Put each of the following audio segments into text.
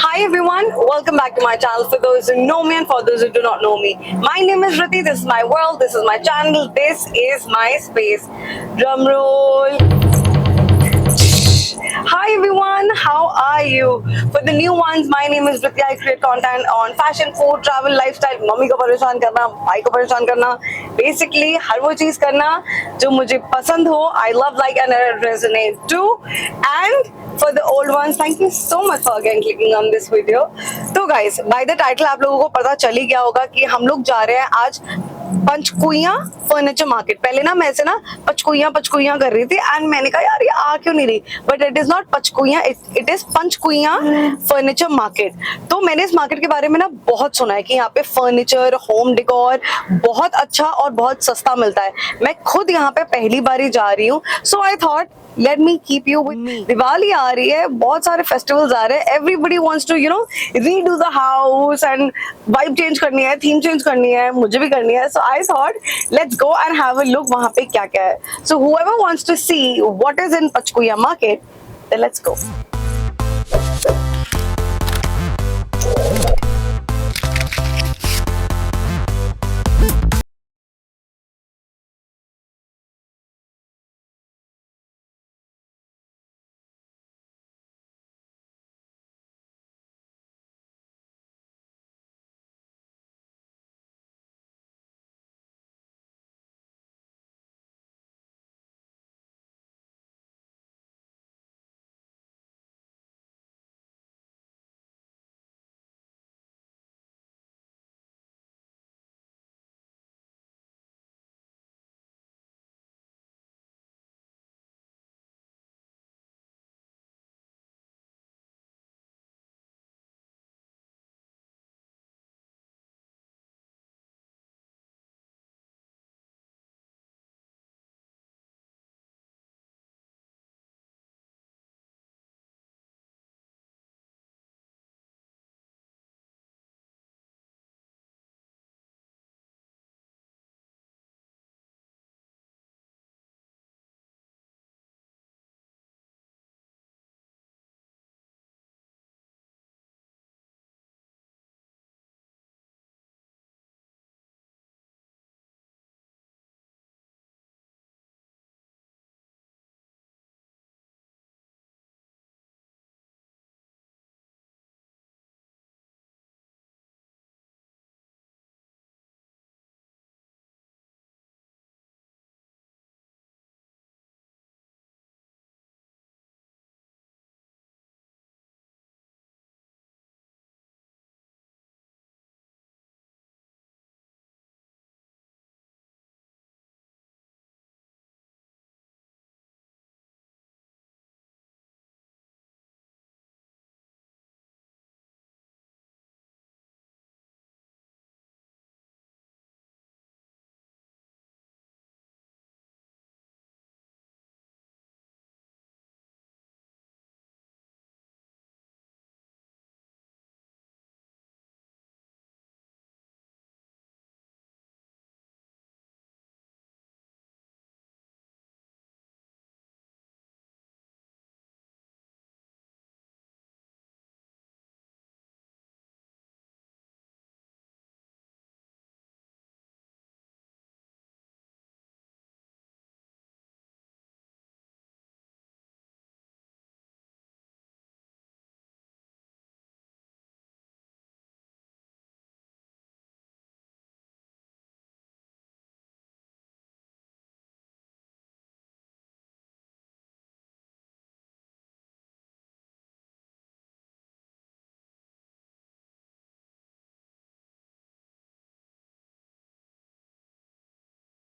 Hi everyone, welcome back to my channel. For those who know me and for those who do not know me, my name is Riti. This is my world. This is my channel. This is my space. Drum roll. Hi everyone, how are you? For the new ones, my name is Riti. I create content on fashion, food, travel, lifestyle. Mummy को परेशान करना, भाई को परेशान करना, basically हर वो चीज करना जो मुझे पसंद हो. I love, like and resonate too. And for the old ones, thank you so much for again clicking on this video. तो guys, by the title आप लोगों को पता चल ही गया होगा कि हम लोग जा रहे हैं आज पंचकुइया फर्नीचर मार्केट. पहले ना मैं ऐसे ना पचकुइया पचकुइया कर रही थी एंड मैंने कहा यार ये आ क्यों नहीं रही, but it is not Pachkuian, it is Panchkuian furniture market. तो मैंने इस मार्केट के बारे में ना बहुत सुना है कि यहाँ पे फर्नीचर, होम डेकोर बहुत अच्छा और बहुत सस्ता मिलता है. मैं खुद यहाँ पे पहली बार ही जा रही हूँ, so I thought let me keep you with me. Diwali आ रही है, बहुत सारे फेस्टिवल्स आ रहे हैं, everybody wants to redo the house and vibe change करनी है, थीम चेंज करनी है, मुझे भी करनी है. So I thought let's go and have a look वहां पे क्या क्या है. सो whoever wants to see what is in Panchkuya market, then let's go.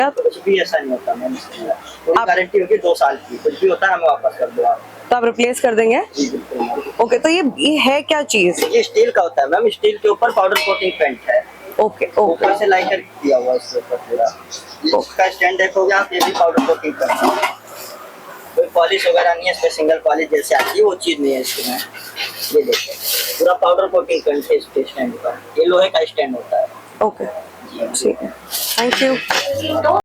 कुछ भी ऐसा नहीं होता मैम. पूरी गारंटी होगी 2 साल की. कुछ भी होता है हमें वापस कर दो आप. तो आप रिप्लेस कर देंगे? जी बिल्कुल. ओके, तो ये है क्या चीज? ये स्टील का होता है मैम. स्टील के ऊपर पाउडर कोटिंग पेंट है. ओके ओके ऊपर से लाइनर दिया हुआ है इसके ऊपर पूरा. इसका स्टैंड देखोगे आप, ये भी पाउडर कोटिंग पेंट है. कोई पॉलिश वगैरह नहीं है इसमें. सिंगल पॉलिश जैसे आती है वो चीज नहीं है इसमें. ये देखो पूरा पाउडर कोटिंग पेंट है इसके स्टैंड पर. ये लोहे का स्टैंड होता है. ओके, ठीक है, thank you.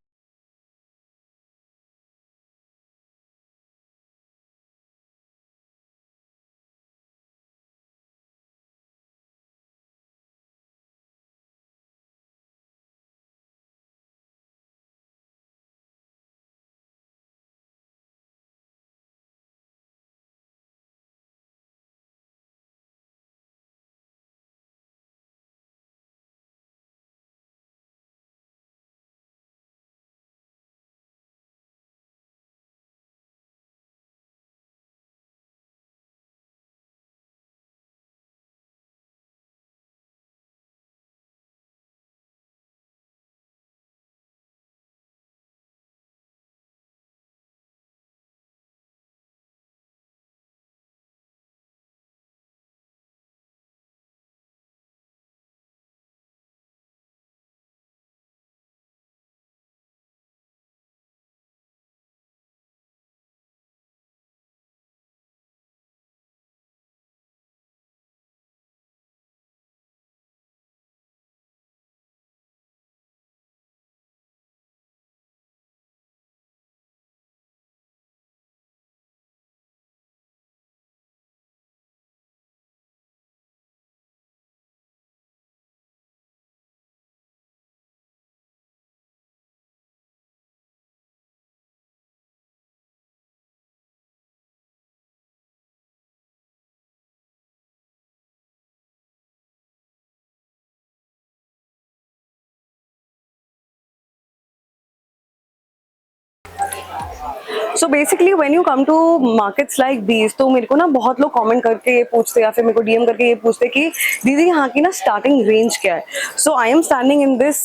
So basically when you come to markets like these, तो मेरे को ना बहुत लोग कमेंट करके ये पूछते या फिर मेरे को डीएम करके ये पूछते कि दीदी यहाँ की ना स्टार्टिंग रेंज क्या है. So I am standing in this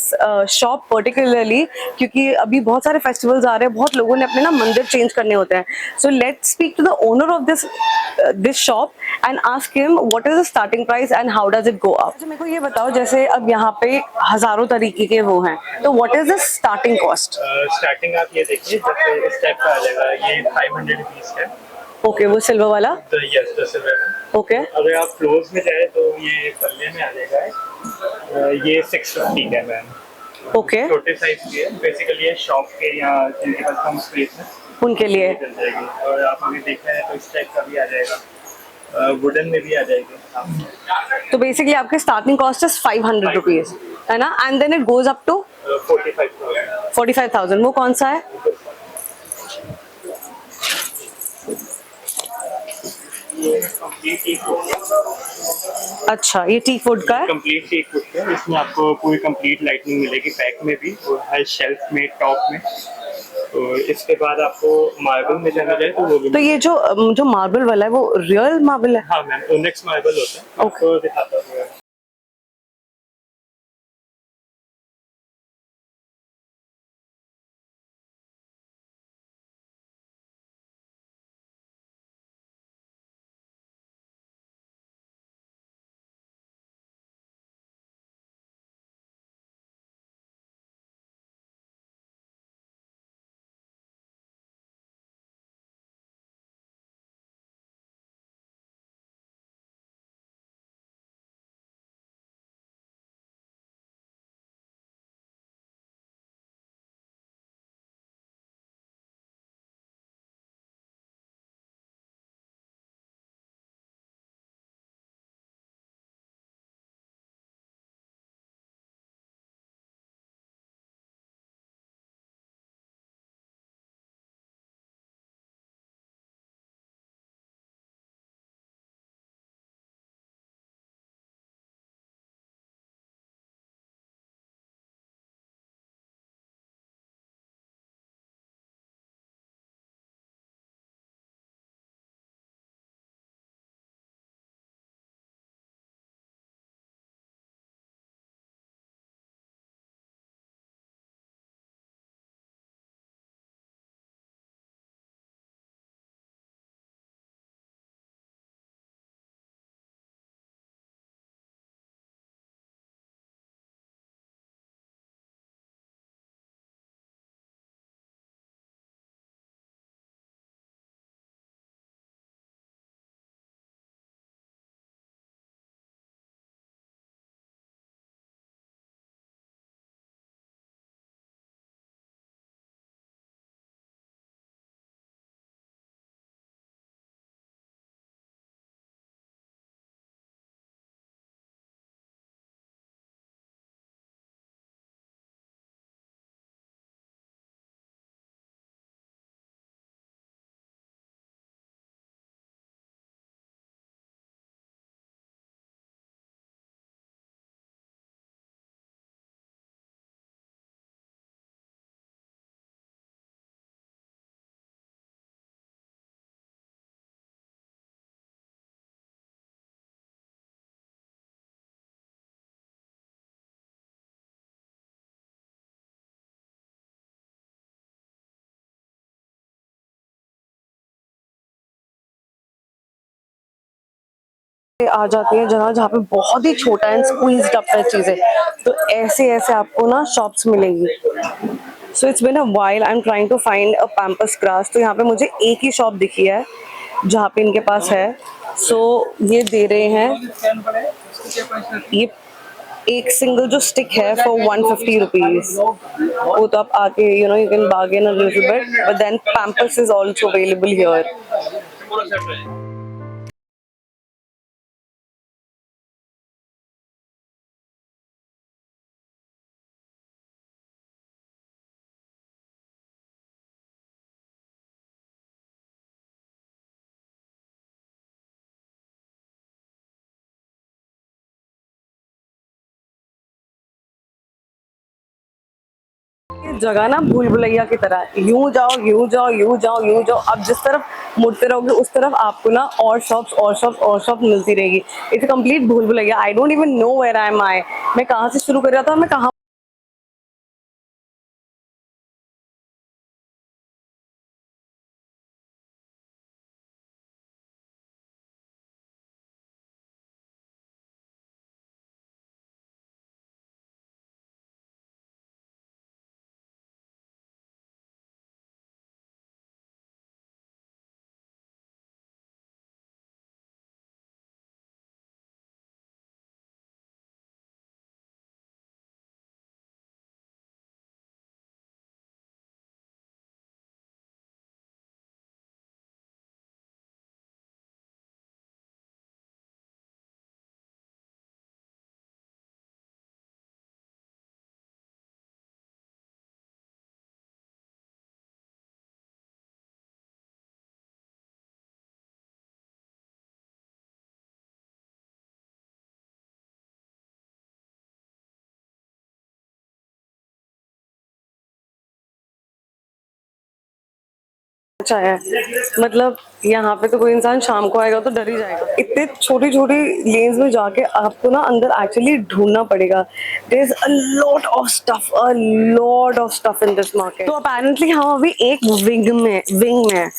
shop particularly क्योंकि अभी बहुत सारे फेस्टिवल्स आ रहे हैं, बहुत लोगों ने अपने ना मंदिर चेंज करने होते हैं. So let's speak to the owner of this shop and ask him what is the starting price and how does it go up. मेरे को ये बताओ, जैसे अब यहाँ पे हजारों तरीके के वो हैं, तो what is the starting cost? Starting आप ये देखिए, जैसे इस टाइप का आ जाएगा, ये 500 रुपीज का. ओके, वो सिल्वर वाला. तो यस, 10 ओके. अगर आप क्लोज में जाए तो ये पल्ले में आ जाएगा. ये 650 का है मैम. ओके. छोटे साइज की है. बेसिकली ये शॉप के यहाँ जिनके पास कम स्पेस है उनके लिए. चल जाएगी. और आप अगर देखना है तो इस टाइप का भी आ जाएगा, वुडन में भी आ जाएगी. तो बेसिकली आपके स्टार्टिंग कॉस्ट इज 500 रुपीज, है ना? And then it goes up to 45,000. 45,000. वो कौन सा है? Complete teak wood. अच्छा, ये टी फूड का है. कंप्लीट टीक वुड है. इसमें आपको पूरी कंप्लीट लाइटनिंग मिलेगी, बैक में भी और हर शेल्फ में, टॉप में. तो इसके बाद आपको मार्बल में जाना जाए तो वो भी. तो ये जो मार्बल वाला है वो रियल मार्बल है? हाँ मैम, ओनेक्स मार्बल होता है. आपको दिखाता हूँ. आ जाती है जगह जहाँ पे बहुत ही छोटा एंड स्क्वीज्ड अप है चीजें, तो ऐसे ऐसे आपको ना शॉप्स मिलेंगी. So it's been a while I am trying to find a pampas grass. तो यहाँ पे मुझे एक ही शॉप दिखी है जहाँ पे इनके पास है. सो ये दे रहे हैं, ये एक सिंगल जो स्टिक है फॉर 150 रुपीज. वो तो आप आके you can bargain a little bit, but then pampas is also available here. ये जगह ना भूल भुलैया की तरह, यूं जाओ यूं जाओ यूं जाओ यूं जाओ, अब जिस तरफ मुड़ते रहोगे उस तरफ आपको ना और शॉप्स और शॉप्स और शॉप मिलती रहेगी। इट्स कंप्लीट भूल भुलैया। I don't even know where I am I, मैं कहाँ से शुरू कर रहा था, मैं कहाँ अच्छा है। मतलब यहाँ पे तो कोई इंसान शाम को आएगा तो डर ही जाएगा, इतने छोटी छोटी लेन्स में जाके आपको ना अंदर एक्चुअली ढूंढना पड़ेगा। There is a lot of stuff in this market. तो अपेरेंटली हम अभी एक विंग में है,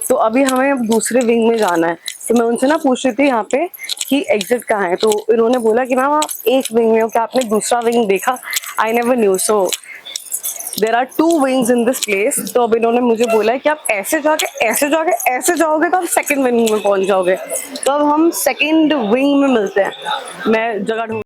तो अभी हमें अब दूसरे विंग में जाना है। तो मैं उनसे ना पूछ रही थी यहाँ पे कि एग्जिट कहाँ है, तो इन्होंने बोला कि मैम आप एक विंग में हो, क्या आपने दूसरा विंग देखा? I never knew. So there are two wings in this place. तो अब इन्होंने मुझे बोला है कि आप ऐसे जाओगे तो आप सेकंड विंग में पहुंच जाओगे। तो अब हम सेकंड विंग में मिलते हैं। मैं जगह ढूंढ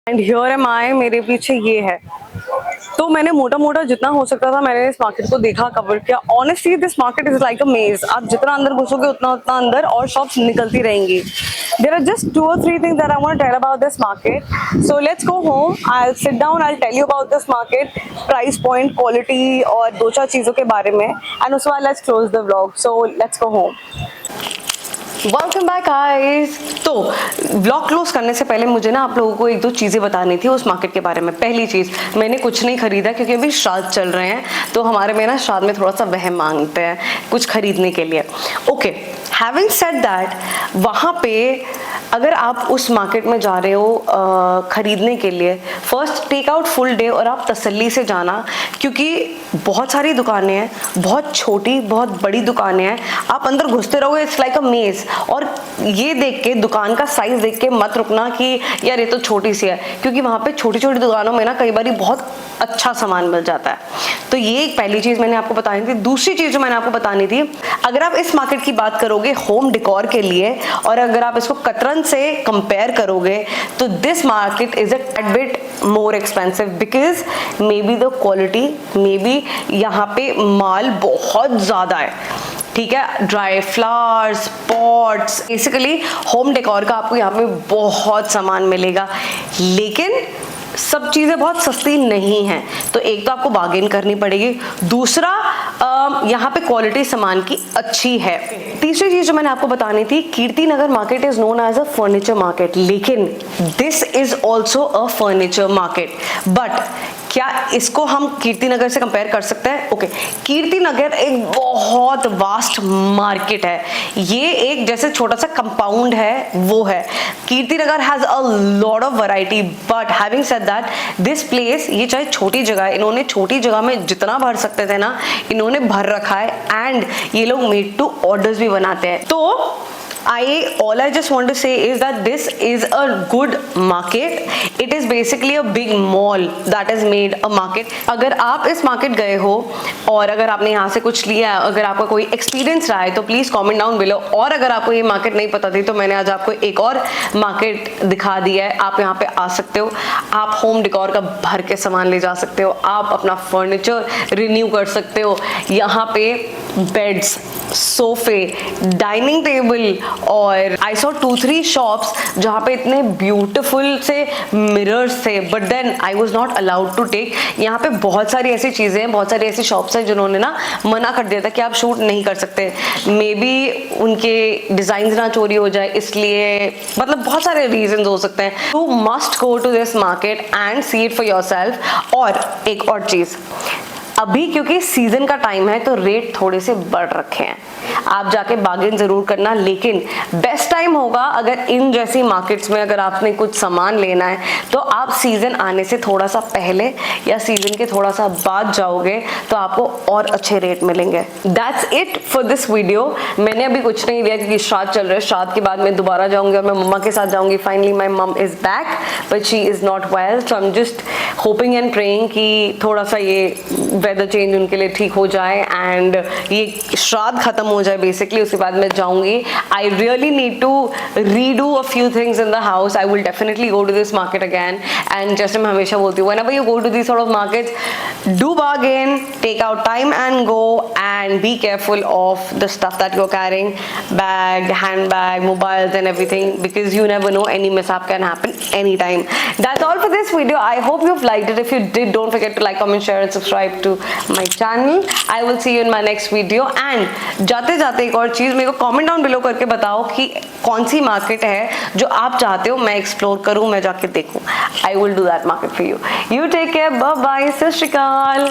एंड हियर एम आई, मेरे पीछे ये है। तो मैंने मोटा मोटा जितना हो सकता था मैंने इस मार्केट को देखा, कवर किया। Honestly this market is like अ मेज। आप जितना अंदर घुसोगे उतना उतना अंदर और शॉप्स निकलती रहेंगी। There are just 2 or 3 things that I want to tell about this market. So let's go home. I'll sit down. I'll tell you about this market, price point, quality और दो चार चीजों के बारे में। And उसके बाद let's close the vlog. So let's go home. Welcome back guys. तो व्लॉग क्लोज करने से पहले मुझे ना आप लोगों को एक दो चीज़ें बतानी थी उस मार्केट के बारे में। पहली चीज़, मैंने कुछ नहीं खरीदा क्योंकि अभी श्राद्ध चल रहे हैं, तो हमारे में ना श्राद्ध में थोड़ा सा वहम मांगते हैं कुछ खरीदने के लिए। ओके, हैविंग सेड दैट, वहाँ पे अगर आप उस मार्केट में जा रहे हो खरीदने के लिए, first take out full day और आप तसल्ली से जाना, क्योंकि बहुत सारी दुकानें हैं, बहुत छोटी बहुत बड़ी दुकानें हैं, आप अंदर घुसते रहोगे, इट्स लाइक अ मेज। और ये देख के, दुकान का साइज देख के मत रुकना कि यार ये तो छोटी सी है, क्योंकि वहाँ पे छोटी छोटी दुकानों में ना कई बार बहुत अच्छा सामान मिल जाता है। तो ये एक पहली चीज मैंने आपको बतानी थी। दूसरी चीज जो मैंने आपको बतानी थी, अगर आप इस मार्केट की बात करोगे होम डेकोर के लिए, और अगर आप इसको कतरन से कंपेयर करोगे, तो this market is a bit more expensive because may be the quality, may be यहाँ पे माल बहुत ज्यादा है, ठीक है, dry flowers, pots, basically home decor का आपको यहाँ पे बहुत सामान मिलेगा, लेकिन सब चीज़ें बहुत सस्ती नहीं हैं। तो एक तो आपको बार्गेन करनी पड़ेगी, दूसरा यहाँ पे क्वालिटी सामान की अच्छी है। तीसरी चीज़ जो मैंने आपको बतानी थी, Kirti Nagar market is known as a furniture market, लेकिन this is also a furniture market. But क्या इसको हम कीर्ति नगर से कंपेयर कर सकते हैं? ओके, कीर्ति नगर एक बहुत वास्ट मार्केट है, ये एक जैसे छोटा सा कंपाउंड है वो है। Kirti Nagar has a lot of variety, but having said that this place, ये चाहे छोटी जगह है, इन्होंने छोटी जगह में जितना भर सकते थे ना, इन्होंने भर रखा है। एंड ये लोग मेड टू ऑर्डर्स भी बनाते हैं। तो all I just want to say is that this is a good market. It is basically a big mall that is made a market. अगर आप इस मार्केट गए हो और अगर आपने यहाँ से कुछ लिया है, अगर आपका कोई एक्सपीरियंस रहा है, तो प्लीज कमेंट डाउन बिलो। और अगर आपको ये मार्केट नहीं पता थी, तो मैंने आज आपको एक और मार्केट दिखा दिया है। आप यहाँ पे आ सकते हो, आप होम डेकोर का भर के सामान ले जा सकते हो, आप अपना फर्नीचर रिन्यू कर सकते हो। यहाँ पे बेड्स, सोफे, डाइनिंग टेबल, और आई सॉ 2-3 शॉप्स जहाँ पे इतने ब्यूटीफुल से मिरर्स थे, but then I was not allowed to take. यहाँ पे बहुत सारी ऐसी चीज़ें हैं, बहुत सारी ऐसी शॉप्स हैं जिन्होंने ना मना कर दिया था कि आप शूट नहीं कर सकते, मे बी उनके डिज़ाइन ना चोरी हो जाए, इसलिए मतलब बहुत सारे रीजन हो सकते हैं। You must go to this market and see it for yourself. और एक और चीज़, अभी क्योंकि सीजन का टाइम है तो रेट थोड़े से बढ़ रखे हैं, आप जाके बार्गेन जरूर करना। लेकिन बेस्ट टाइम होगा अगर इन जैसी मार्केट्स में अगर आपने कुछ सामान लेना है, तो आप सीजन आने से थोड़ा सा पहले या सीजन के थोड़ा सा बाद जाओगे तो आपको और अच्छे रेट मिलेंगे। That's it for this video. मैंने अभी कुछ नहीं लिया क्योंकि श्राद्ध चल रहा है, श्राद्ध के बाद मैं दोबारा जाऊंगी और मैं मम्मा के साथ जाऊंगी। फाइनली माई मम is back but she is not well, so I am just hoping and praying कि थोड़ा सा ये वेदर चेंज उनके लिए ठीक हो जाए एंड ये श्राद्ध खत्म हो जाए बेसिकली, उसके बाद मैं जाऊंगी। I really need to redo a few things in the house. I will definitely go to this market again. And जैसे मैं हमेशा बोलती हूँ, whenever you go to these sort of markets, do bargain, take out time and go, and be careful of the stuff that you're carrying, bag, handbag, mobiles and everything, because you never know, any mishap can happen anytime. That's all for this video. I hope you've liked it. If you did, don't forget to like, comment, share and subscribe to my channel. I will see you in my next video. And जाते जाते एक और चीज, मेरे को comment down below करके बताओ कि कौन सी मार्केट है जो आप चाहते हो मैं एक्सप्लोर करूं, मैं जाके देखूं। I will do that market for you. You take care. Bye bye. सत श्री अकाल।